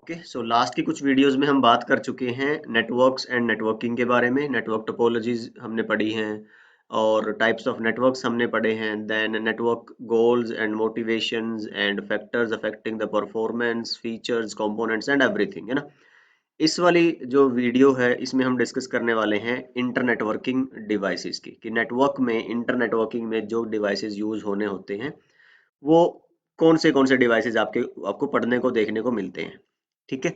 Okay, so last की कुछ videos में हम बात कर चुके हैं नेटवर्क्स एंड नेटवर्किंग के बारे में। नेटवर्क टोपोलॉजीज हमने पढ़ी हैं और टाइप्स ऑफ नेटवर्क्स हमने पढ़े हैं। Then network goals and motivations and factors affecting the performance, features, components and everything, है ना। इस वाली जो वीडियो है इसमें हम डिस्कस करने वाले हैं इंटर नेटवर्किंग डिवाइसेस की, कि नेटवर्क में, इंटर नेटवर्किंग में जो डिवाइसेस यूज होने होते हैं वो कौन से डिवाइसेस आपको पढ़ने को देखने को मिलते हैं। ठीक है,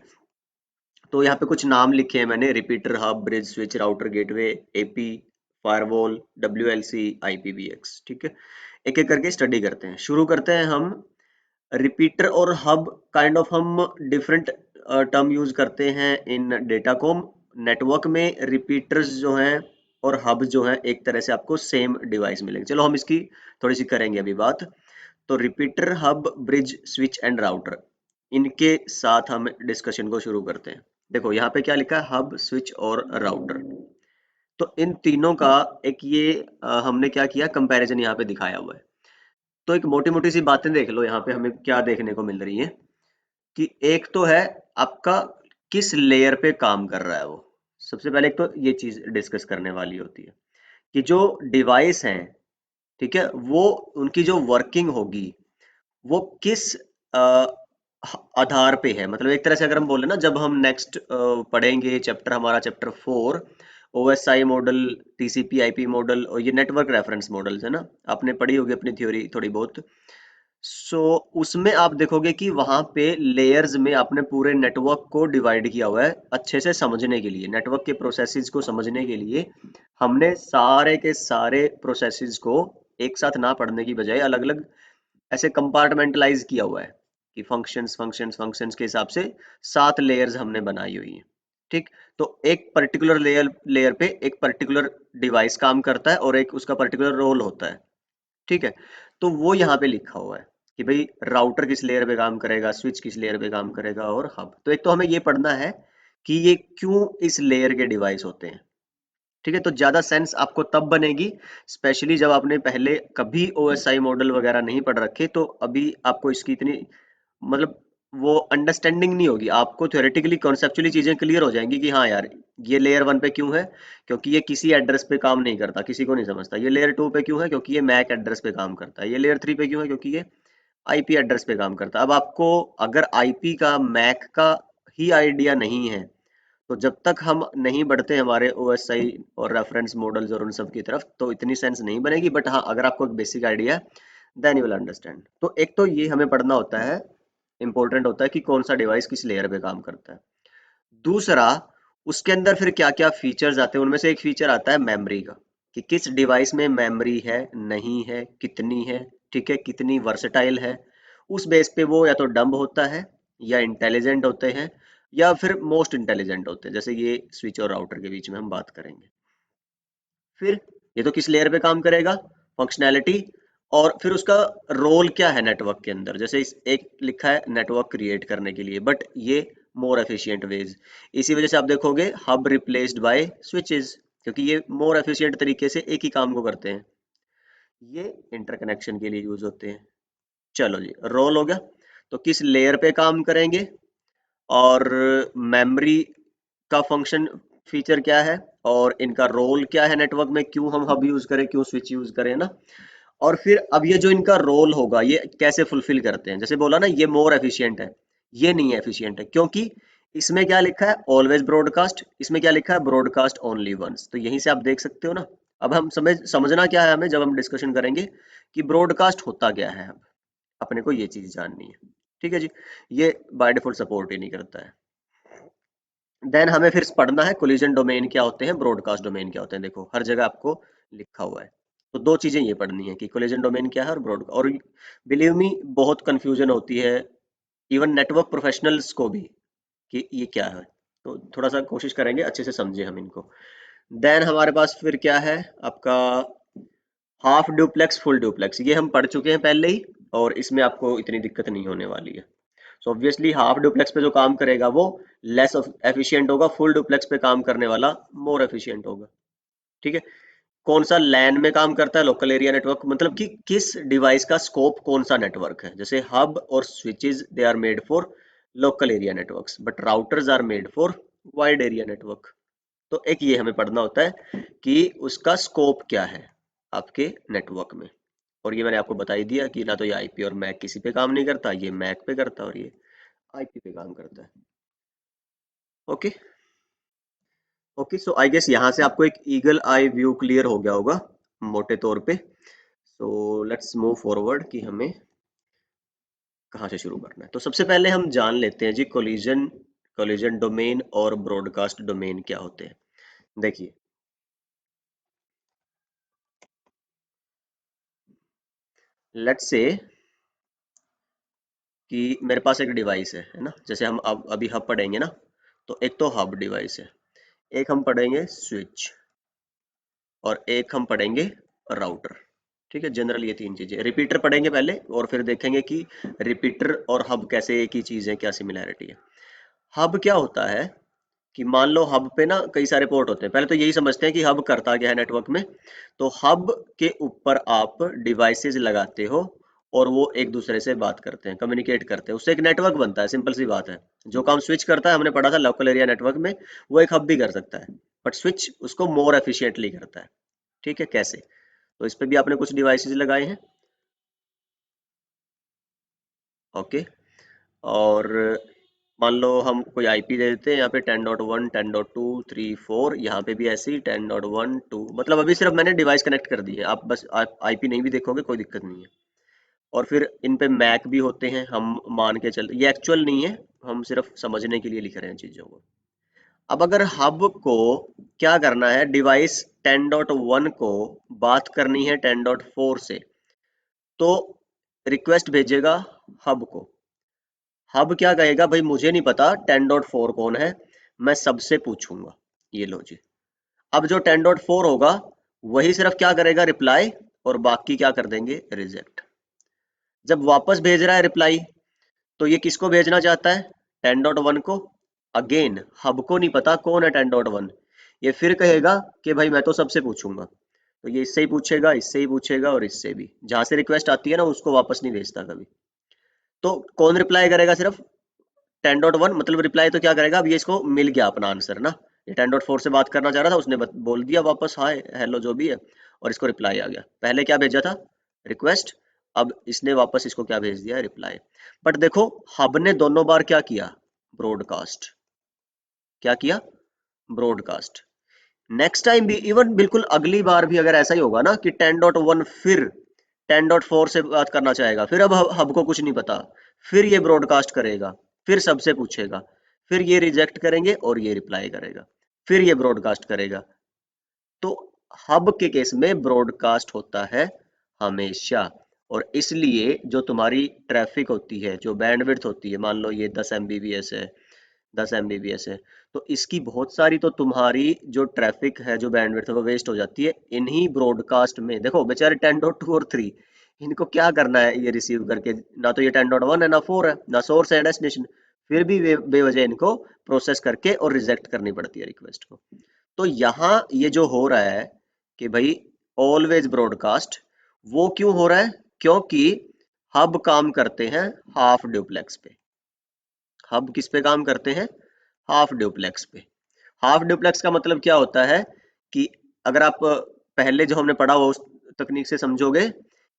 तो यहाँ पे कुछ नाम लिखे हैं मैंने: repeater, hub, bridge, switch, router, gateway, AP, firewall, WLC, IPVX. ठीक है, एक एक करके स्टडी करते हैं। शुरू करते हैं हम रिपीटर और हब। काइंड ऑफ हम डिफरेंट टर्म यूज करते हैं इन डेटाकॉम। नेटवर्क में रिपीटर्स जो हैं और हब जो हैं एक तरह से आपको सेम डिवाइस मिलेंगे। चलो हम इसकी थोड़ी सी करेंगे अभी बात। तो repeater, hub, bridge, switch and router, इनके साथ हम डिस्कशन को शुरू करते हैं। देखो यहाँ पे क्या लिखा है: हब, स्विच और राउटर। तो इन तीनों का एक ये हमने क्या किया, कंपैरिजन यहाँ पे दिखाया हुआ है। तो एक मोटी मोटी सी बातें देख लो, यहाँ पे हमें क्या देखने को मिल रही है कि एक तो है आपका किस लेयर पे काम कर रहा है वो। सबसे पहले एक तो ये चीज डिस्कस करने वाली होती है कि जो डिवाइस हैं, ठीक है, वो उनकी जो वर्किंग होगी वो किस आधार पे है। मतलब एक तरह से अगर हम बोले ना, जब हम नेक्स्ट पढ़ेंगे चैप्टर, हमारा chapter 4, OSI model, TCP IP model और ये नेटवर्क रेफरेंस मॉडल्स, है ना, आपने पढ़ी होगी अपनी थ्योरी थोड़ी बहुत। सो उसमें आप देखोगे कि वहां पे लेयर्स में आपने पूरे नेटवर्क को डिवाइड किया हुआ है अच्छे से समझने के लिए। नेटवर्क के प्रोसेसेस को समझने के लिए हमने सारे के सारे प्रोसेसेस को एक साथ ना पढ़ने की बजाय अलग अलग ऐसे कंपार्टमेंटलाइज किया हुआ है कि फंक्शंस फंक्शंस फंक्शंस के हिसाब से 7 लेयर्स हमने बनाई हुई हैं। ठीक, तो एक पर्टिकुलर लेयर पे एक पर्टिकुलर डिवाइस काम करता है और एक उसका पर्टिकुलर रोल होता है। ठीक है, तो वो यहाँ पे लिखा हुआ है कि भाई राउटर किस लेयर पे काम करेगा, स्विच किस लेयर पे काम करेगा और हब। तो एक तो हमें ये पढ़ना है कि ये क्यों इस लेयर के डिवाइस होते हैं। ठीक है, तो ज्यादा सेंस आपको तब बनेगी, स्पेशली जब आपने पहले कभी ओएसआई मॉडल वगैरह नहीं पढ़ रखे, तो अभी आपको इसकी इतनी मतलब वो अंडरस्टैंडिंग नहीं होगी। आपको थ्योरेटिकली कॉन्सेप्चुअली चीजें क्लियर हो जाएंगी कि हाँ यार, ये लेयर 1 पे क्यों है, क्योंकि ये किसी एड्रेस पे काम नहीं करता, किसी को नहीं समझता। ये लेयर 2 पे क्यों है, क्योंकि ये मैक एड्रेस पे काम करता है। ये लेयर 3 पे क्यों है, क्योंकि ये आईपी एड्रेस पे काम करता है। अब आपको अगर आईपी का, मैक का ही आइडिया नहीं है, तो जब तक हम नहीं बढ़ते हमारे ओएसआई और रेफरेंस मॉडल्स और उन सब की तरफ, तो इतनी सेंस नहीं बनेगी। बट हाँ, अगर आपको एक बेसिक आइडिया है, देन यू विल अंडरस्टैंड। तो एक तो ये हमें पढ़ना होता है, इंपॉर्टेंट होता है कि कौन सा डिवाइस किस लेयर पे काम करता है। दूसरा, उसके अंदर फिर क्या क्या फीचर्स आते हैं। उनमें से एक फीचर आता है मेमोरी का, कि किस डिवाइस में मेमोरी है, नहीं है, कितनी है। ठीक है, कितनी वर्सेटाइल है। उस बेस पे वो या तो डम्ब होता है, या इंटेलिजेंट होते हैं, या फिर मोस्ट इंटेलिजेंट होते हैं। जैसे ये स्विच और राउटर के बीच में हम बात करेंगे। फिर ये तो किस लेयर पे काम करेगा, फंक्शनैलिटी। और फिर उसका रोल क्या है नेटवर्क के अंदर। जैसे एक लिखा है नेटवर्क क्रिएट करने के लिए, बट ये मोर एफिशिएंट वेज। इसी वजह से आप देखोगे हब रिप्लेस्ड बाय स्विचेस, क्योंकि ये मोर एफिशिएंट तरीके से एक ही काम को करते हैं। ये इंटरकनेक्शन के लिए यूज होते हैं। चलो जी, रोल हो गया। तो किस लेयर पे काम करेंगे, और मेमोरी का फंक्शन फीचर क्या है, और इनका रोल क्या है नेटवर्क में, क्यों हम हब यूज करें, क्यों स्विच यूज करें ना। और फिर अब ये जो इनका रोल होगा ये कैसे फुलफिल करते हैं। जैसे बोला ना, ये मोर एफिशिएंट है, ये नहीं है एफिशिएंट है, क्योंकि इसमें क्या लिखा है, ऑलवेज ब्रॉडकास्ट। इसमें क्या लिखा है, ब्रॉडकास्ट ओनली वंस। तो यहीं से आप देख सकते हो ना। अब हम समझना क्या है हमें, जब हम डिस्कशन करेंगे कि ब्रॉडकास्ट होता क्या है, अब अपने को ये चीज जाननी है। ठीक है जी, ये बाय डिफॉल्ट सपोर्ट ही नहीं करता है। देन हमें फिर पढ़ना है कोलिजन डोमेन क्या होते हैं, ब्रॉडकास्ट डोमेन क्या होते हैं। देखो हर जगह आपको लिखा हुआ है। तो दो चीजें ये पढ़नी है कि कोलिजन डोमेन क्या है और ब्रॉड। और बिलीव मी, बहुत कंफ्यूजन होती है इवन नेटवर्क प्रोफेशनल्स को भी कि ये क्या है। तो थोड़ा सा कोशिश करेंगे अच्छे से समझे हम इनको। देन हमारे पास फिर क्या है आपका, हाफ ड्यूप्लेक्स, फुल ड्यूप्लेक्स। ये हम पढ़ चुके हैं पहले ही, और इसमें आपको इतनी दिक्कत नहीं होने वाली है। सो ऑब्वियसली हाफ डुप्लेक्स पे जो काम करेगा वो लेस एफिशिएंट होगा, फुल डुप्लेक्स पे काम करने वाला मोर एफिशिएंट होगा। ठीक है, कौन सा लैन में काम करता है, लोकल एरिया नेटवर्क, मतलब कि किस डिवाइस का स्कोप कौन सा नेटवर्क है। जैसे हब और switches, they are made for local area networks, but routers are made for wide area network. तो एक ये हमें पढ़ना होता है कि उसका स्कोप क्या है आपके नेटवर्क में। और ये मैंने आपको बता ही दिया कि ना तो ये आईपी और मैक किसी पे काम नहीं करता, ये मैक पे करता है और ये आईपी पे काम करता है। Okay. Okay, so I guess यहाँ से आपको एक ईगल आई व्यू क्लियर हो गया होगा मोटे तौर पे। सो लेट्स मूव फॉरवर्ड कि हमें कहाँ से शुरू करना है। तो सबसे पहले हम जान लेते हैं जी कोलिजन कोलिजन डोमेन और ब्रॉडकास्ट डोमेन क्या होते हैं। देखिए, लेट्स से कि मेरे पास एक डिवाइस है ना, जैसे हम अब अभी हब पढ़ेंगे ना, तो एक तो हब डिवाइस है, एक हम पढ़ेंगे स्विच, और एक हम पढ़ेंगे राउटर। ठीक है, जनरल ये तीन चीजें, रिपीटर पढ़ेंगे पहले और फिर देखेंगे कि रिपीटर और हब कैसे एक ही चीज है, क्या सिमिलैरिटी है। हब क्या होता है कि मान लो हब पे ना कई सारे पोर्ट होते हैं, पहले तो यही समझते हैं कि हब करता क्या है नेटवर्क में। तो हब के ऊपर आप डिवाइसेस लगाते हो और वो एक दूसरे से बात करते हैं, कम्युनिकेट करते हैं, उससे एक नेटवर्क बनता है, सिंपल सी बात है। जो काम स्विच करता है, हमने पढ़ा था लोकल एरिया नेटवर्क में, वो एक हब भी कर सकता है, बट स्विच उसको मोर एफिशिएंटली करता है। ठीक है, कैसे? तो इस पे भी आपने कुछ डिवाइसेस लगाए हैं। ओके, और मान लो हम कोई आईपी दे देते हैं यहाँ पे 10.1 10.2 3 4, यहाँ पे भी ऐसे ही 10.1 2, मतलब अभी सिर्फ मैंने डिवाइस कनेक्ट कर दी है, आप बस आप आईपी नहीं भी देखोगे कोई दिक्कत नहीं है। और फिर इन पे मैक भी होते हैं, हम मान के चल, ये एक्चुअल नहीं है, हम सिर्फ समझने के लिए लिख रहे हैं चीजों को। अब अगर हब को क्या करना है, डिवाइस 10.1 को बात करनी है 10.4 से, तो रिक्वेस्ट भेजेगा हब को। हब क्या कहेगा, भाई मुझे नहीं पता 10.4 कौन है, मैं सबसे पूछूंगा। ये लो जी। अब जो 10.4 होगा वही सिर्फ क्या करेगा, रिप्लाई, और बाकी क्या कर देंगे, रिजेक्ट। जब वापस भेज रहा है रिप्लाई, तो ये किसको भेजना चाहता है, 10.1 को। अगेन हब को नहीं पता कौन है 10.1, ये फिर कहेगा कि भाई मैं तो सबसे पूछूंगा। तो ये इससे ही पूछेगा, इससे ही पूछेगा, और इससे भी, जहां से रिक्वेस्ट आती है ना उसको वापस नहीं भेजता कभी। तो कौन रिप्लाई करेगा, सिर्फ 10.1, मतलब रिप्लाई तो क्या करेगा, अब ये इसको मिल गया अपना आंसर ना, ये 10.4 से बात करना चाह रहा था, उसने बोल दिया वापस हाय हेलो जो भी है, और इसको रिप्लाई आ गया। पहले क्या भेजा था, रिक्वेस्ट, अब इसने वापस इसको क्या भेज दिया, रिप्लाई। बट देखो, हब ने दोनों बार क्या किया, ब्रॉडकास्ट। क्या किया, ब्रॉडकास्ट। नेक्स्ट टाइम भी, इवन बिल्कुल अगली बार भी अगर ऐसा ही होगा ना कि 10.1 फिर 10.4 से बात करना चाहेगा, फिर अब हब को कुछ नहीं पता, फिर ये ब्रॉडकास्ट करेगा, फिर सबसे पूछेगा, फिर ये रिजेक्ट करेंगे और ये रिप्लाई करेगा, फिर ये ब्रॉडकास्ट करेगा। तो हब के केस में ब्रॉडकास्ट होता है हमेशा। और इसलिए जो तुम्हारी ट्रैफिक होती है, जो बैंडविड्थ होती है, मान लो ये 10 Mbps है, 10 Mbps है, तो इसकी बहुत सारी तो तुम्हारी जो ट्रैफिक है, जो बैंडविड्थ है, वो वेस्ट हो जाती है इन्हीं ब्रॉडकास्ट में। देखो बेचारे 10.2 और 3, इनको क्या करना है ये रिसीव करके, ना तो ये 10.1 है ना 4 है, ना सोर्स है डेस्टिनेशन, फिर भी बेवजह इनको प्रोसेस करके और रिजेक्ट करनी पड़ती है रिक्वेस्ट को। तो यहाँ ये जो हो रहा है कि भाई ऑलवेज ब्रॉडकास्ट, वो क्यों हो रहा है, क्योंकि हब काम करते हैं हाफ ड्यूप्लेक्स पे। हब किस पे काम करते हैं, हाफ ड्यूप्लेक्स पे। हाफ ड्यूप्लेक्स का मतलब क्या होता है कि अगर आप पहले जो हमने पढ़ा वो उस तकनीक से समझोगे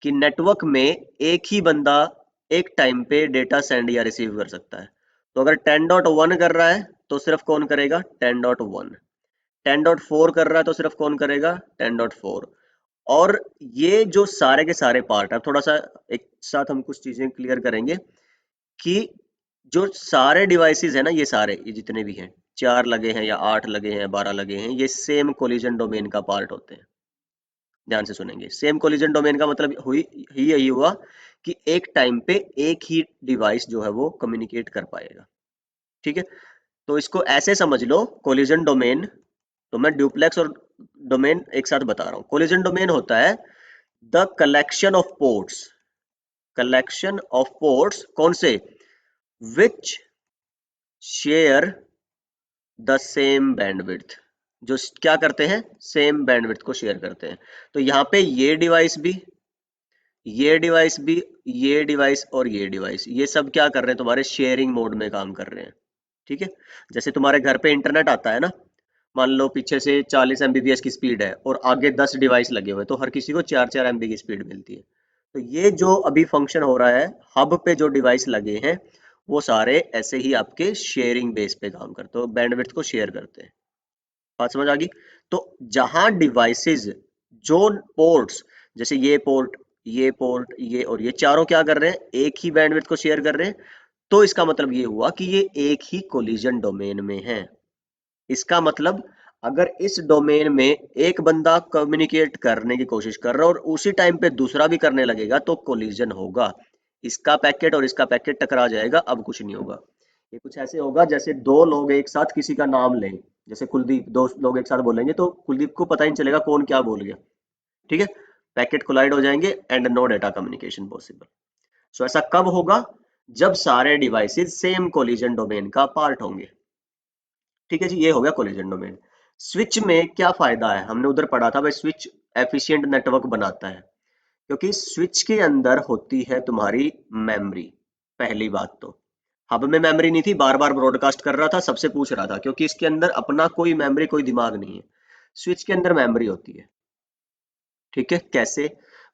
कि नेटवर्क में एक ही बंदा एक टाइम पे डेटा सेंड या रिसीव कर सकता है। तो अगर 10.1 कर रहा है तो सिर्फ कौन करेगा, 10.1। 10.4 कर रहा है तो सिर्फ कौन करेगा, 10.4। और ये जो सारे के सारे पार्ट है, थोड़ा सा एक साथ हम कुछ चीजें क्लियर करेंगे कि जो सारे डिवाइसेस है ना, ये सारे, ये जितने भी हैं, 4 लगे हैं या 8 लगे हैं, 12 लगे हैं, ये सेम कोलिजन डोमेन का पार्ट होते हैं। ध्यान से सुनेंगे, सेम कोलिजन डोमेन का मतलब हुई ही यही हुआ कि एक टाइम पे एक ही डिवाइस जो है वो कम्युनिकेट कर पाएगा। ठीक है, तो इसको ऐसे समझ लो, कोलिजन डोमेन, तो मैं ड्यूप्लेक्स और डोमेन एक साथ बता रहा हूँ। कोलिजन डोमेन होता है the collection of ports, collection of ports कौन से, विच शेयर द सेम बैंडविड्थ, जो क्या करते हैं, सेम बैंडविड्थ को शेयर करते हैं। तो यहाँ पे ये डिवाइस भी, ये डिवाइस भी, ये डिवाइस और ये डिवाइस, ये सब क्या कर रहे हैं, तुम्हारे शेयरिंग मोड में काम कर रहे हैं। ठीक है, जैसे तुम्हारे घर पे इंटरनेट आता है ना, मान लो पीछे से 40 Mbps की स्पीड है और आगे 10 डिवाइस लगे हुए हैं, तो हर किसी को 4-4 MB की स्पीड मिलती है। तो ये जो अभी फंक्शन हो रहा है, हब पे जो डिवाइस लगे हैं वो सारे ऐसे ही आपके शेयरिंग बेस पे काम करते हैं, बैंडविड्थ को शेयर करते हैं। बात समझ आ गई? तो जहां डिवाइसेस, जो पोर्ट्स, जैसे ये पोर्ट, ये पोर्ट, ये और ये चारों क्या कर रहे हैं, एक ही बैंडविड्थ को शेयर कर रहे हैं, तो इसका मतलब ये हुआ कि ये एक ही कोलिजन डोमेन में है। इसका मतलब अगर इस डोमेन में एक बंदा कम्युनिकेट करने की कोशिश कर रहा है और उसी टाइम पे दूसरा भी करने लगेगा तो कोलिजन होगा। इसका पैकेट और इसका पैकेट टकरा जाएगा, अब कुछ नहीं होगा। ये कुछ ऐसे होगा जैसे दो लोग एक साथ किसी का नाम लें, जैसे कुलदीप, दो लोग एक साथ बोलेंगे तो कुलदीप को पता ही नहीं चलेगा कौन क्या बोल गया। ठीक है, पैकेट कोलाइड हो जाएंगे and no data communication possible. So ऐसा कब होगा, जब सारे डिवाइसेस सेम कोलिजन डोमेन का पार्ट होंगे। ठीक है जी, ये हो गया कोलिजन डोमेन। स्विच में क्या फायदा है, हमने उधर पढ़ा था भाई, स्विच एफिशिएंट नेटवर्क बनाता है, क्योंकि स्विच के अंदर होती है तुम्हारी मेमोरी। पहली बात तो हब में मेमोरी नहीं थी, बार बार ब्रॉडकास्ट कर रहा था, सबसे पूछ रहा था, क्योंकि इसके अंदर अपना कोई मेमोरी, कोई दिमाग नहीं है। स्विच के अंदर मेमोरी होती है। ठीक है, कैसे?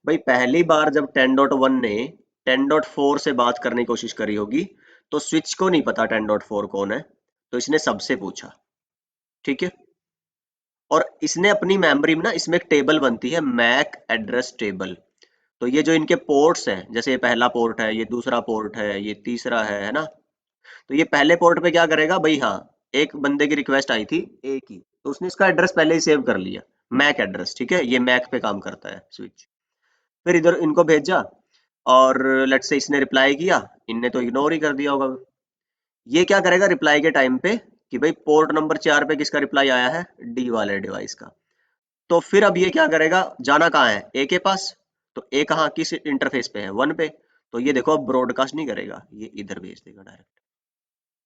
भाई पहली बार जब 10.1 ने 10.4 से बात करने की कोशिश करी होगी, तो स्विच को नहीं पता 10.4 कौन है, तो इसने सबसे पूछा। ठीक है, और इसने अपनी मेमोरी में ना, इसमें एक टेबल बनती है, मैक एड्रेस टेबल। तो ये जो इनके पोर्ट्स हैं, जैसे ये पहला पोर्ट है, ये दूसरा पोर्ट है, ये तीसरा है ना, तो ये पहले पोर्ट पे क्या करेगा भाई, हाँ, एक बंदे की रिक्वेस्ट आई थी ए की, तो उसने इसका एड्रेस पहले ही सेव कर लिया, मैक एड्रेस। ठीक है, ये मैक पे काम करता है स्विच। फिर इधर इनको भेजा और लेट से इसने रिप्लाई किया, इनने तो इग्नोर ही कर दिया होगा। ये क्या करेगा रिप्लाई के टाइम पे कि भाई पोर्ट नंबर 4 पे किसका रिप्लाई आया है, डी वाले डिवाइस का। तो फिर अब ये क्या करेगा, जाना कहाँ है, ए के पास। तो ए कहाँ, किस इंटरफेस पे है, 1 पे। तो ये देखो अब ब्रॉडकास्ट नहीं करेगा, ये इधर भेज देगा डायरेक्ट।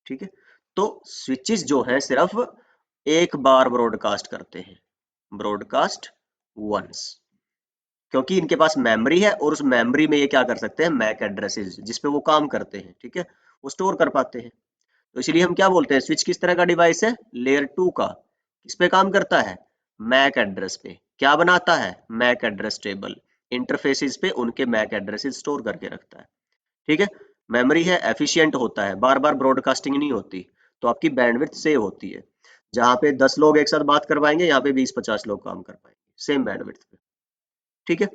ठीक है, तो स्विचेस जो है सिर्फ एक बार ब्रॉडकास्ट करते हैं, ब्रॉडकास्ट वंस, क्योंकि इनके पास मेमोरी है और उस मेमोरी में ये क्या कर सकते हैं, मैक एड्रेसेस जिसपे वो काम करते हैं, ठीक है, वो स्टोर कर पाते हैं। तो इसलिए हम क्या बोलते हैं, स्विच किस तरह का डिवाइस है, लेयर 2 का। किस पे काम करता है, मैक एड्रेस पे। क्या बनाता है, मैक एड्रेस टेबल। इंटरफेसेस पे उनके मैक एड्रेसेस स्टोर करके रखता है। ठीक है, मेमोरी है, एफिशिएंट होता है, बार बार ब्रॉडकास्टिंग नहीं होती, तो आपकी बैंडविड्थ सेव होती है। जहां पे 10 लोग एक साथ बात कर पाएंगे, यहाँ पे 20-50 लोग काम कर पाएंगे सेम बैंडविड्थ पे। ठीक है,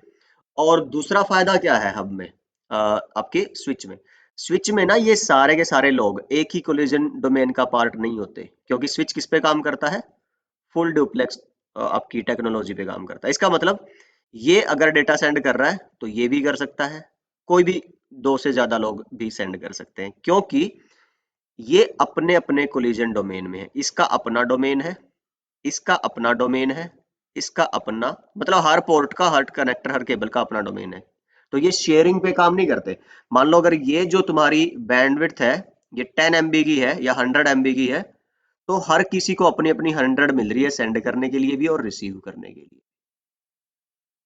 और दूसरा फायदा क्या है हब में, आपके स्विच में। स्विच में ना ये सारे के सारे लोग एक ही कोलिजन डोमेन का पार्ट नहीं होते, क्योंकि स्विच किस पे काम करता है, फुल डुप्लेक्स आपकी टेक्नोलॉजी पे काम करता है। इसका मतलब ये अगर डेटा सेंड कर रहा है तो ये भी कर सकता है, कोई भी दो से ज्यादा लोग भी सेंड कर सकते हैं, क्योंकि ये अपने अपने कोलिजन डोमेन में है। इसका अपना डोमेन है, इसका अपना डोमेन है, इसका अपना, मतलब हर पोर्ट का, हर कनेक्टर, हर केबल का अपना डोमेन है। तो ये शेयरिंग पे काम नहीं करते। मान लो अगर ये जो तुम्हारी बैंडविड्थ है, ये 10 MB की है या 100 MB की है, तो हर किसी को अपनी अपनी 100 मिल रही है सेंड करने के लिए भी और रिसीव करने के लिए।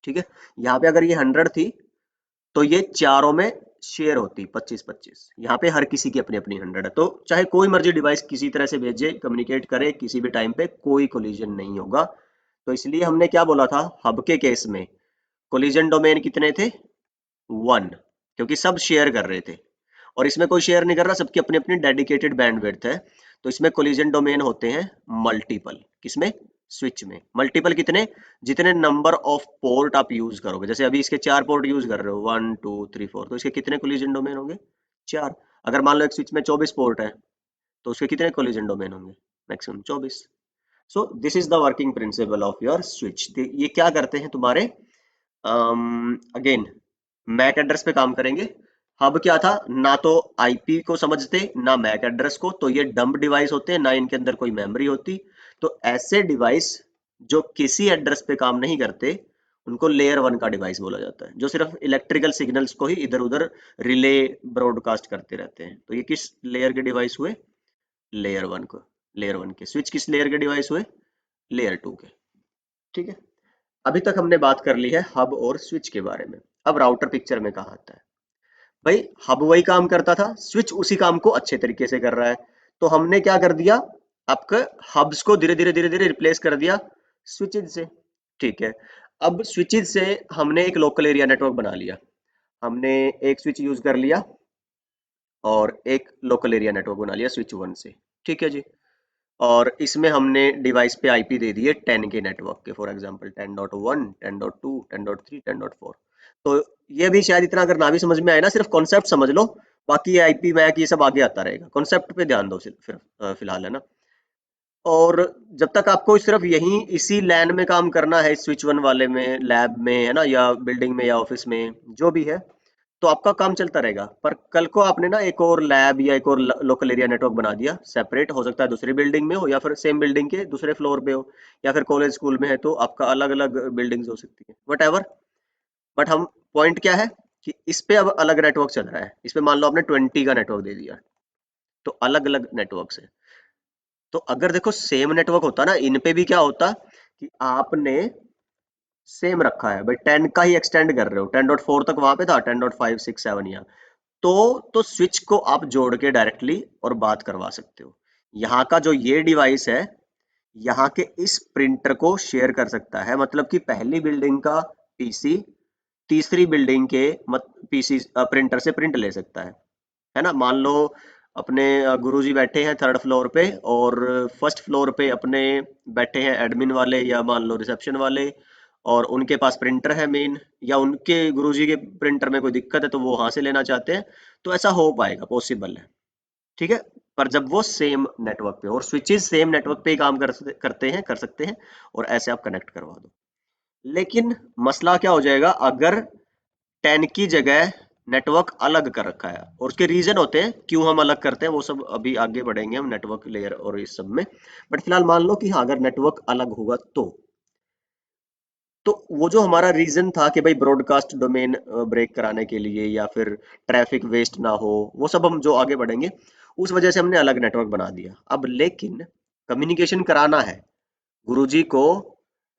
ठीक है, यहाँ पे अगर ये 100 थी तो ये चारों में शेयर होती 25-25। यहाँ पे हर किसी की अपनी अपनी 100 है, तो चाहे कोई मर्जी डिवाइस किसी तरह से भेजे, कम्युनिकेट करे, किसी भी टाइम पे कोई कोलिजन नहीं होगा। तो इसलिए हमने क्या बोला था, हब के केस में कोलिजन डोमेन कितने थे, 1, क्योंकि सब शेयर कर रहे थे। और इसमें कोई शेयर नहीं कर रहा, सबकी अपनी अपनी डेडिकेटेड बैंडविड्थ है। तो इसमें कोलिजन डोमेन होते हैं मल्टीपल, किसमें, स्विच में। मल्टीपल कितने, जितने नंबर ऑफ पोर्ट आप यूज करोगे, जैसे अभी इसके 4 पोर्ट यूज कर रहे हो, 1 2 3 4, तो इसके कितने कोलिजन डोमेन होंगे, 4। अगर मान लो एक स्विच में 24 पोर्ट है, तो उसके कितने कोलिजन डोमेन होंगे, maximum 24। So this is the working principle of your switch. ये क्या करते हैं तुम्हारे, अगेन मैक एड्रेस पे काम करेंगे। हब क्या था, ना तो आईपी को समझते ना मैक एड्रेस को, तो ये डंप डिवाइस होते हैं, ना इनके अंदर कोई मेमोरी होती। तो ऐसे डिवाइस जो किसी एड्रेस पे काम नहीं करते, उनको लेयर 1 का डिवाइस बोला जाता है, जो सिर्फ इलेक्ट्रिकल सिग्नल्स को ही इधर उधर रिले ब्रॉडकास्ट करते रहते हैं। तो ये किस लेयर के डिवाइस हुए, लेयर 1 को, लेयर 1 के। स्विच किस लेयर के डिवाइस हुए, लेयर 2 के। ठीक है, अभी तक हमने बात कर ली है हब और स्विच के बारे में। अब राउटर पिक्चर में कहाँ आता है? भाई हब वही काम करता था, स्विच उसी काम को अच्छे तरीके से कर रहा है। तो हमने क्या कर दिया, आपके हब्स को धीरे धीरे रिप्लेस कर दिया स्विचेज से। ठीक है, अब स्विचेज से हमने एक लोकल एरिया नेटवर्क बना लिया। हमने एक स्विच यूज कर लिया और एक लोकल एरिया नेटवर्क बना लिया स्विच वन से। ठीक है जी। और इसमें हमने डिवाइस पे आईपी दे दिए 10 के नेटवर्क के, फॉर एग्जांपल 10.1, 10.2, 10.3, 10.4। तो ये भी शायद इतना अगर ना भी समझ में आए ना, सिर्फ कॉन्सेप्ट समझ लो, बाकी आईपी मैक ये सब आगे आता रहेगा। कॉन्सेप्ट पे ध्यान दो सिर्फ, फिर फिलहाल, है ना। और जब तक आपको सिर्फ यही इसी लैन में काम करना है, स्विच वन वाले में, लैब में, है ना, या बिल्डिंग में या ऑफिस में, जो भी है, तो आपका काम चलता रहेगा। पर कल को आपने ना एक और लैब या एक और लोकल एरिया नेटवर्क बना दिया सेपरेट, हो सकता है दूसरी बिल्डिंग में हो या फिर सेम बिल्डिंग के दूसरे फ्लोर पे हो, या फिर कॉलेज स्कूल में है तो आपका अलग अलग बिल्डिंग्स हो सकती है, वट एवर। बट हम पॉइंट क्या है कि इस पे अब अलग नेटवर्क चल रहा है। इस पे मान लो आपने 20 का नेटवर्क दे दिया, तो अलग अलग नेटवर्क है। तो अगर देखो सेम नेटवर्क होता ना, इन पे भी क्या होता कि आपने सेम रखा है भाई, 10 का ही एक्सटेंड कर रहे हो, 10.4 तक वहां पे था, 10.5, 6, 7 यहाँ। तो स्विच को आप जोड़ के डायरेक्टली और बात करवा सकते हो। यहाँ का जो ये डिवाइस है, यहाँ के इस प्रिंटर को शेयर कर सकता है, मतलब कि पहली बिल्डिंग का पीसी तीसरी बिल्डिंग के पीसी प्रिंटर से प्रिंट ले सकता है ना। मान लो अपने गुरुजी बैठे हैं थर्ड फ्लोर पे, और फर्स्ट फ्लोर पे अपने बैठे हैं एडमिन वाले या मान लो रिसेप्शन वाले, और उनके पास प्रिंटर है मेन, या उनके गुरुजी के प्रिंटर में कोई दिक्कत है तो वो वहां से लेना चाहते हैं, तो ऐसा हो पाएगा, पॉसिबल है। ठीक है। पर जब वो सेम नेटवर्क पे, और स्विचेस सेम नेटवर्क पे ही काम करते हैं, कर सकते हैं, और ऐसे आप कनेक्ट करवा दो। लेकिन मसला क्या हो जाएगा अगर 10 की जगह नेटवर्क अलग कर रखा है, और उसके रीजन होते हैं क्यों हम अलग करते हैं, वो सब अभी आगे बढ़ेंगे हम नेटवर्क लेयर और इस सब में। बट फिलहाल मान लो कि हाँ, अगर नेटवर्क अलग होगा तो वो जो हमारा रीजन था कि भाई ब्रॉडकास्ट डोमेन ब्रेक कराने के लिए, या फिर ट्रैफिक वेस्ट ना हो, वो सब हम जो आगे बढ़ेंगे, उस वजह से हमने अलग नेटवर्क बना दिया। अब लेकिन कम्युनिकेशन कराना है, गुरुजी को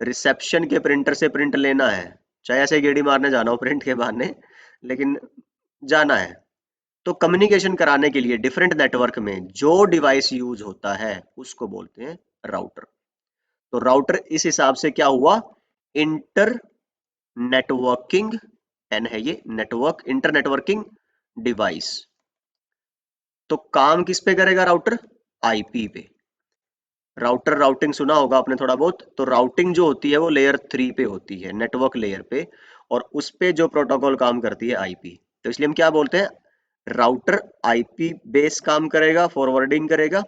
रिसेप्शन के प्रिंटर से प्रिंट लेना है, चाहे ऐसे गेड़ी मारने जाना हो प्रिंट के बहाने, लेकिन जाना है। तो कम्युनिकेशन कराने के लिए डिफरेंट नेटवर्क में जो डिवाइस यूज होता है उसको बोलते हैं राउटर। तो राउटर इस हिसाब से क्या हुआ, इंटर नेटवर्किंग, एन है ये, नेटवर्क, इंटर नेटवर्किंग डिवाइस। तो काम किस पे करेगा राउटर? आईपी पे। राउटर राउटिंग सुना होगा आपने थोड़ा बहुत, तो राउटिंग जो होती है वो लेयर 3 पे होती है, नेटवर्क लेयर पे, और उस पे जो प्रोटोकॉल काम करती है आईपी। तो इसलिए हम क्या बोलते हैं, राउटर आईपी बेस काम करेगा, फॉरवर्डिंग करेगा,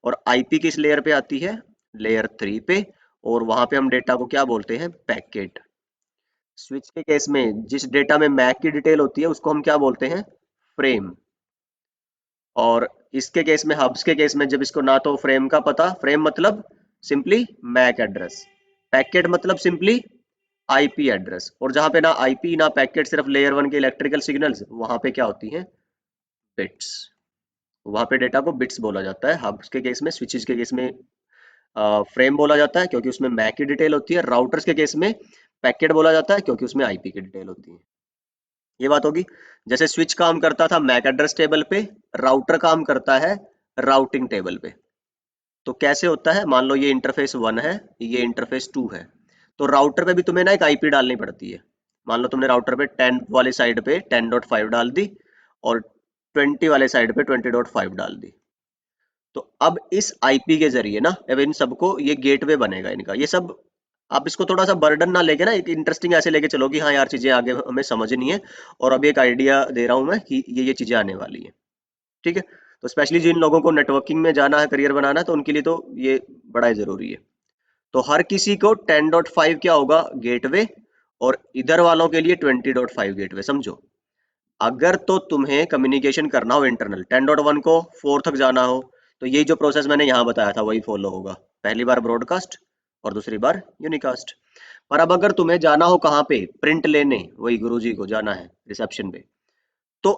और आईपी किस लेयर पे आती है? लेयर 3 पे। और वहां पे हम डेटा को क्या बोलते हैं? पैकेट। स्विच के केस में जिस डेटा में मैक की डिटेल होती है उसको हम क्या बोलते हैं? फ्रेम। और इसके केस में, हब्स के केस में, जब इसको ना तो फ्रेम का पता, फ्रेम मतलब सिंपली मैक एड्रेस, पैकेट मतलब सिंपली आईपी एड्रेस, और जहां पे ना आईपी ना पैकेट, सिर्फ लेयर 1 के इलेक्ट्रिकल सिग्नल्स, वहां पे क्या होती हैं? बिट्स। वहां पे डेटा को बिट्स बोला जाता है। हब्स के केस में, स्विचेस के केस में फ्रेम बोला जाता है क्योंकि उसमें मैक की डिटेल होती है। राउटर्स के केस में पैकेट बोला जाता है क्योंकि उसमें आईपी की डिटेल होती है। ये बात होगी। जैसे स्विच काम करता था मैक एड्रेस टेबल पे, राउटर काम करता है राउटिंग टेबल पे। तो कैसे होता है, मान लो ये इंटरफेस 1 है, ये इंटरफेस 2 है, तो राउटर पे भी तुम्हें ना एक आईपी डालनी पड़ती है। मान लो तुमने राउटर पे 10 वाली साइड पे 10.5 डाल दी, और 20 वाले साइड पे 20.5 डाल दी। तो अब इस आईपी के जरिए ना, अब इन सबको ये गेटवे बनेगा इनका, ये सब। आप इसको थोड़ा सा बर्डन ना लेके ना, एक इंटरेस्टिंग ऐसे लेके चलो कि हाँ यार चीजें आगे हमें समझनी है, और अभी एक आइडिया दे रहा हूँ मैं कि ये चीजें आने वाली है। ठीक है। तो स्पेशली जिन लोगों को नेटवर्किंग में जाना है, करियर बनाना है, तो उनके लिए तो ये बड़ा ही जरूरी है। तो हर किसी को 10.5 क्या होगा? गेटवे। और इधर वालों के लिए 20.5 गेटवे, समझो। अगर तो तुम्हें कम्युनिकेशन करना हो इंटरनल, 10.1 को 4 तक जाना हो, तो यही जो प्रोसेस मैंने यहाँ बताया था वही फॉलो होगा। पहली बार ब्रॉडकास्ट और दूसरी बार यूनिकास्ट। पर अब अगर तुम्हें जाना हो कहाँ पे? प्रिंट लेने, वही गुरुजी को जाना है रिसेप्शन पे, तो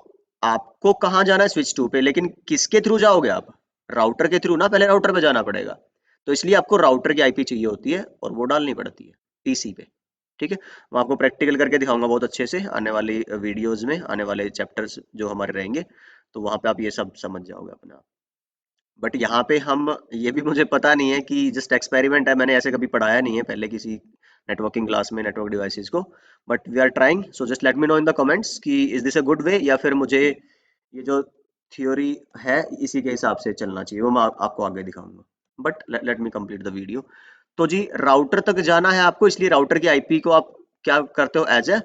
आपको कहाँ जाना है? स्विच 2 पे। लेकिन किसके थ्रू जाओगे आप? राउटर के थ्रू ना, पहले राउटर पे जाना पड़ेगा। तो इसलिए आपको राउटर की आईपी चाहिए होती है, और वो डालनी पड़ती है पीसी पे। ठीक है, मैं आपको प्रैक्टिकल करके दिखाऊंगा बहुत अच्छे से आने वाली वीडियोस में, आने वाले चैप्टर्स जो हमारे रहेंगे, तो वहां पे आप ये सब समझ जाओगे अपने आप। बट यहाँ पे हम, ये भी मुझे पता नहीं है कि जस्ट एक्सपेरिमेंट है, मैंने ऐसे कभी पढ़ाया नहीं है पहले किसी नेटवर्किंग क्लास में नेटवर्क डिवाइसेस को, but we are trying. So just let me know in the comments कि is this a good way, या फिर मुझे ये जो थ्योरी है इसी के हिसाब से चलना चाहिए, वो मैं आपको आगे दिखाऊंगा। But let me complete the video. तो जी राउटर तक जाना है आपको, इसलिए राउटर की आईपी को आप क्या करते हो, एज ए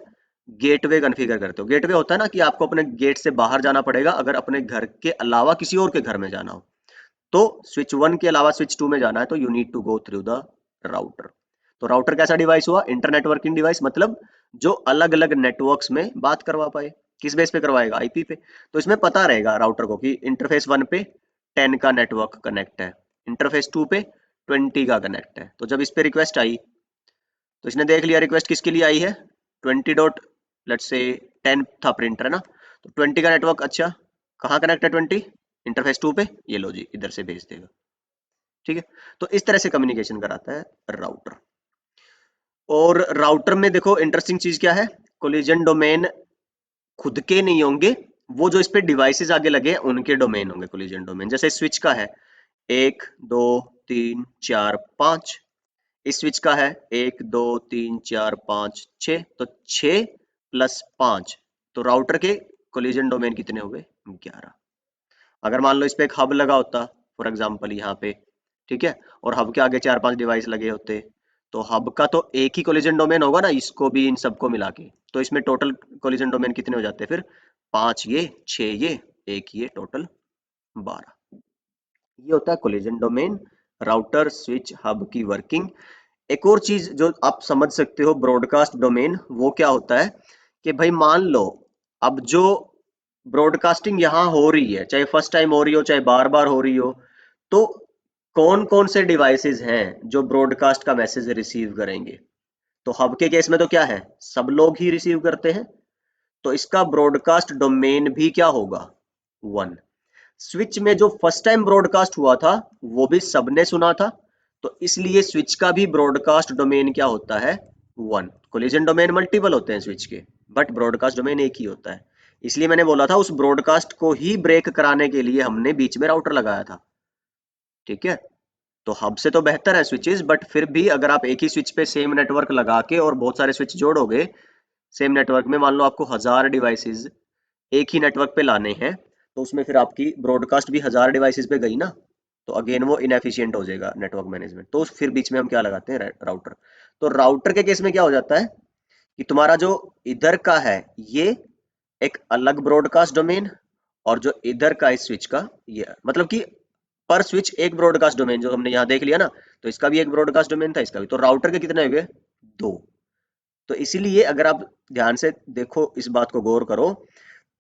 गेटवे कॉन्फ़िगर करते हो। गेटवे होता है ना कि आपको अपने गेट से बाहर जाना पड़ेगा अगर अपने घर के अलावा किसी और के घर में जाना हो। तो स्विच 1 के अलावा स्विच 2 में जाना है तो you need to go through the router. तो राउटर कैसा डिवाइस हुआ, इंटरनेटवर्किंग डिवाइस, मतलब जो अलग अलग नेटवर्क्स में बात करवा पाए। किस बेस पे करवाएगा, आईपी पे। तो इसमें पता रहेगा राउटर को कि इंटरफेस 1 पे 10 का नेटवर्क कनेक्ट है, इंटरफेस 2 पे 20 का कनेक्ट है। तो जब इस पे रिक्वेस्ट आई तो इसने देख लिया रिक्वेस्ट किसके लिए आई है, 20 डॉट लेट्स से 10 था प्रिंटर है ना, तो 20 का नेटवर्क, अच्छा कहाँ कनेक्ट है 20, इंटरफेस 2 पे, ये लो जी इधर से भेज देगा। ठीक है, तो इस तरह से कम्युनिकेशन कराता है राउटर। और राउटर में देखो इंटरेस्टिंग चीज क्या है, कोलिजन डोमेन खुद के नहीं होंगे, वो जो इस पे डिवाइसेस आगे लगे हैं उनके डोमेन होंगे कोलिजन डोमेन। जैसे स्विच का है 1 2 3 4 5, इस स्विच का है 1 2 3 4 5 6, तो 6 + 5, तो राउटर के कोलिजन डोमेन कितने हो गए, 11। अगर मान लो इस पे एक हब लगा होता फॉर एग्जांपल यहाँ पे, ठीक है, और हब के आगे 4 5 डिवाइस लगे होते, तो हब का तो एक ही कोलिजन डोमेन होगा ना, इसको भी इन सबको मिला के, तो इसमें टोटल कोलिजन डोमेन कितने हो जाते हैं फिर, 5 ये 6 ये एक ये, टोटल 12। ये होता है collision domain, router switch hub की वर्किंग। एक और चीज जो आप समझ सकते हो, ब्रॉडकास्ट डोमेन, वो क्या होता है कि भाई मान लो अब जो ब्रॉडकास्टिंग यहाँ हो रही है, चाहे फर्स्ट टाइम हो रही हो चाहे बार बार हो रही हो, तो कौन कौन से डिवाइसेस हैं जो ब्रॉडकास्ट का मैसेज रिसीव करेंगे। तो हब के केस में तो क्या है, सब लोग ही रिसीव करते हैं, तो इसका ब्रॉडकास्ट डोमेन भी क्या होगा, 1। स्विच में जो फर्स्ट टाइम ब्रॉडकास्ट हुआ था वो भी सबने सुना था, तो इसलिए स्विच का भी ब्रॉडकास्ट डोमेन क्या होता है, 1। कोलिजन डोमेन मल्टीपल होते हैं स्विच के, बट ब्रॉडकास्ट डोमेन एक ही होता है। इसलिए मैंने बोला था उस ब्रॉडकास्ट को ही ब्रेक कराने के लिए हमने बीच में राउटर लगाया था। ठीक है, तो हब से तो बेहतर है स्विचेस, बट फिर भी अगर आप एक ही स्विच पे सेम नेटवर्क लगा के और बहुत सारे स्विच जोड़ोगे सेम नेटवर्क में, मान लो आपको 1000 डिवाइसेस एक ही नेटवर्क पे लाने हैं, तो उसमें फिर आपकी ब्रॉडकास्ट भी 1000 डिवाइसेस पे गई ना, तो अगेन वो इनएफिशिएंट हो जाएगा नेटवर्क मैनेजमेंट। तो फिर बीच में हम क्या लगाते हैं, राउटर। तो राउटर के केस में क्या हो जाता है कि तुम्हारा जो इधर का है ये एक अलग ब्रॉडकास्ट डोमेन, और जो इधर का इस स्विच का ये, मतलब कि पर स्विच एक ब्रॉडकास्ट डोमेन, जो हमने यहाँ देख लिया ना, तो इसका भी एक ब्रॉडकास्ट डोमेन था, इसका भी। तो राउटर के कितने हो गए, 2। तो इसीलिए अगर आप ध्यान से देखो, इस बात को गौर करो,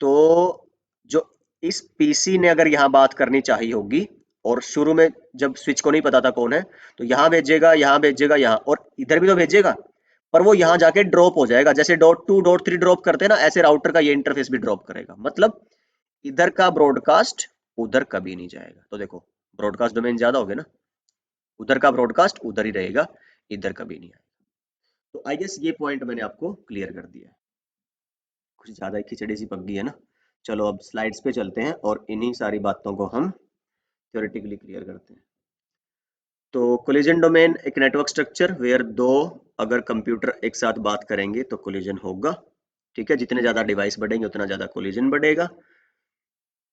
तो जो इस पीसी ने अगर यहाँ बात करनी चाहिए होगी, और शुरू में जब स्विच को नहीं पता था कौन है, तो यहाँ भेजेगा, यहाँ भेजेगा, यहाँ, और इधर भी तो भेजेगा, पर वो यहाँ जाके ड्रॉप हो जाएगा, जैसे .2 .3 ड्रॉप करते हैं ना, ऐसे राउटर का ये इंटरफेस भी ड्रॉप करेगा, मतलब इधर का ब्रॉडकास्ट उधर कभी नहीं जाएगा। तो देखो ब्रॉडकास्ट डोमेन ज्यादा हो गया ना, उधर का ब्रॉडकास्ट उधर ही रहेगा, इधर कभी नहीं आएगा। तो आई गेस ये पॉइंट मैंने आपको क्लियर कर दिया है। कुछ ज्यादा ही खिचड़ी सी पक गई है ना। चलो अब स्लाइड्स पे चलते हैं और इन्हीं सारी बातों को हम थ्योरेटिकली क्लियर करते हैं। तो कोलिजन डोमेन एक नेटवर्क स्ट्रक्चर वेयर दो अगर कंप्यूटर एक साथ बात करेंगे तो कोलिजन होगा। ठीक है, जितने ज्यादा डिवाइस बढ़ेंगे उतना ज्यादा कोलिजन बढ़ेगा।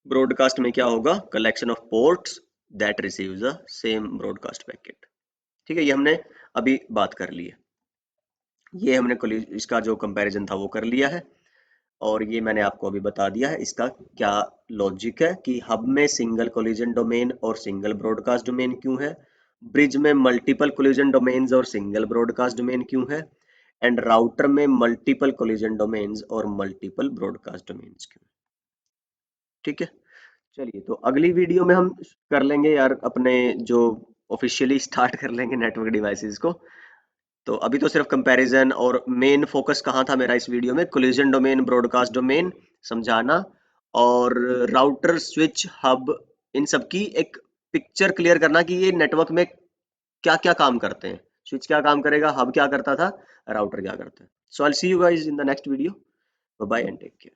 ब्रॉडकास्ट में क्या होगा, collection of ports that receives the same broadcast packet. ठीक है, ये हमने अभी बात कर ली है, ये हमने इसका जो कंपैरिजन था वो कर लिया है, और ये मैंने आपको अभी बता दिया है इसका क्या लॉजिक है कि हब में सिंगल कोलिजन डोमेन और सिंगल ब्रॉडकास्ट डोमेन क्यों है, ब्रिज में मल्टीपल कोलिजन डोमेन्स और सिंगल ब्रॉडकास्ट डोमेन क्यों है, एंड राउटर में मल्टीपल कोलिजन डोमेन्स और मल्टीपल ब्रॉडकास्ट डोमेन्स क्यों। ठीक है, चलिए तो अगली वीडियो में हम कर लेंगे यार अपने जो ऑफिशियली स्टार्ट कर लेंगे नेटवर्क डिवाइसेस को। तो अभी तो सिर्फ कंपैरिजन, और मेन फोकस कहाँ था मेरा इस वीडियो में, कोलिजन डोमेन ब्रॉडकास्ट डोमेन समझाना, और राउटर स्विच हब, इन सब की एक पिक्चर क्लियर करना कि ये नेटवर्क में क्या क्या काम करते हैं। स्विच क्या काम करेगा, हब क्या करता था, राउटर क्या करता है। So I see you guys in the next video, bye and take care.